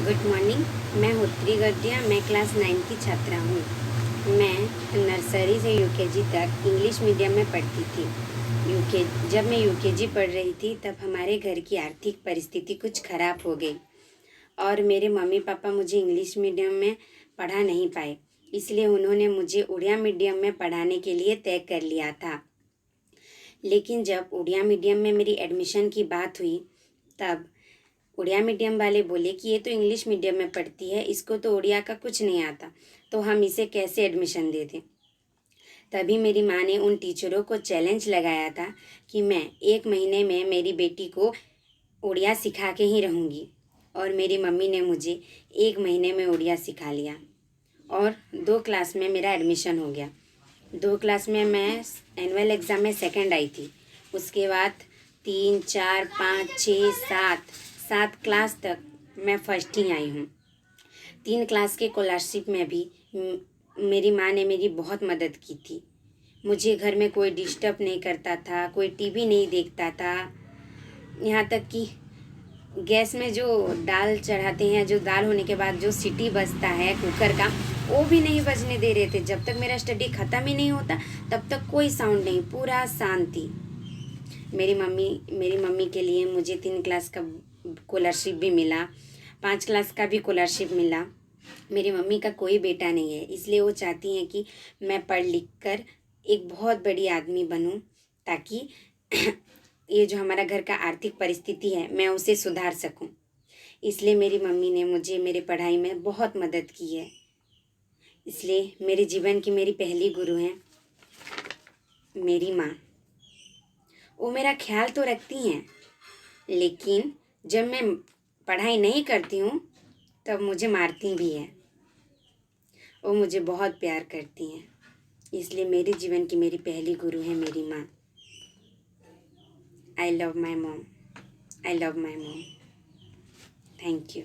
Good morning. मैं होत्री गद्दिया, मैं class 9 की छात्रा हूँ। मैं नर्सरी से यूकेजी तक इंग्लिश मीडियम में पढ़ती थी। जब मैं यूकेजी पढ़ रही थी तब हमारे घर की आर्थिक परिस्थिति कुछ ख़राब हो गई और मेरे मम्मी पापा मुझे इंग्लिश मीडियम में पढ़ा नहीं पाए, इसलिए उन्होंने मुझे उड़िया मीडियम में पढ़ाने के लिए तय कर लिया था। लेकिन जब उड़िया मीडियम में मेरी एडमिशन की बात हुई तब उड़िया मीडियम वाले बोले कि ये तो इंग्लिश मीडियम में पढ़ती है, इसको तो उड़िया का कुछ नहीं आता, तो हम इसे कैसे एडमिशन दे दें। तभी मेरी माँ ने उन टीचरों को चैलेंज लगाया था कि मैं 1 महीने में मेरी बेटी को उड़िया सिखा के ही रहूँगी। और मेरी मम्मी ने मुझे 1 महीने में उड़िया सिखा लिया और 2 क्लास में मेरा एडमिशन हो गया। 2 क्लास में मैं एनुअल एग्ज़ाम में सेकंड आई थी। उसके बाद 3, 4, 5, 6, 7 क्लास तक मैं फर्स्ट ही आई हूँ। 3 क्लास के स्कॉलरशिप में भी मेरी माँ ने मेरी बहुत मदद की थी। मुझे घर में कोई डिस्टर्ब नहीं करता था, कोई टीवी नहीं देखता था। यहाँ तक कि गैस में जो दाल चढ़ाते हैं, जो दाल होने के बाद जो सीटी बजता है कुकर का, वो भी नहीं बजने दे रहे थे। जब तक मेरा स्टडी ख़त्म ही नहीं होता तब तक कोई साउंड नहीं, पूरा शांति। मेरी मम्मी के लिए मुझे 3 क्लास का स्कॉलरशिप भी मिला, 5 क्लास का भी स्कॉलरशिप मिला। मेरी मम्मी का कोई बेटा नहीं है, इसलिए वो चाहती हैं कि मैं पढ़ लिख कर एक बहुत बड़ी आदमी बनूं, ताकि ये जो हमारा घर का आर्थिक परिस्थिति है मैं उसे सुधार सकूं। इसलिए मेरी मम्मी ने मुझे मेरी पढ़ाई में बहुत मदद की है। इसलिए मेरे जीवन की मेरी पहली गुरु हैं मेरी माँ। वो मेरा ख्याल तो रखती हैं, लेकिन जब मैं पढ़ाई नहीं करती हूँ तब मुझे मारती भी हैं। वो मुझे बहुत प्यार करती हैं, इसलिए मेरे जीवन की मेरी पहली गुरु है मेरी माँ। I love my mom. I love my mom. Thank you.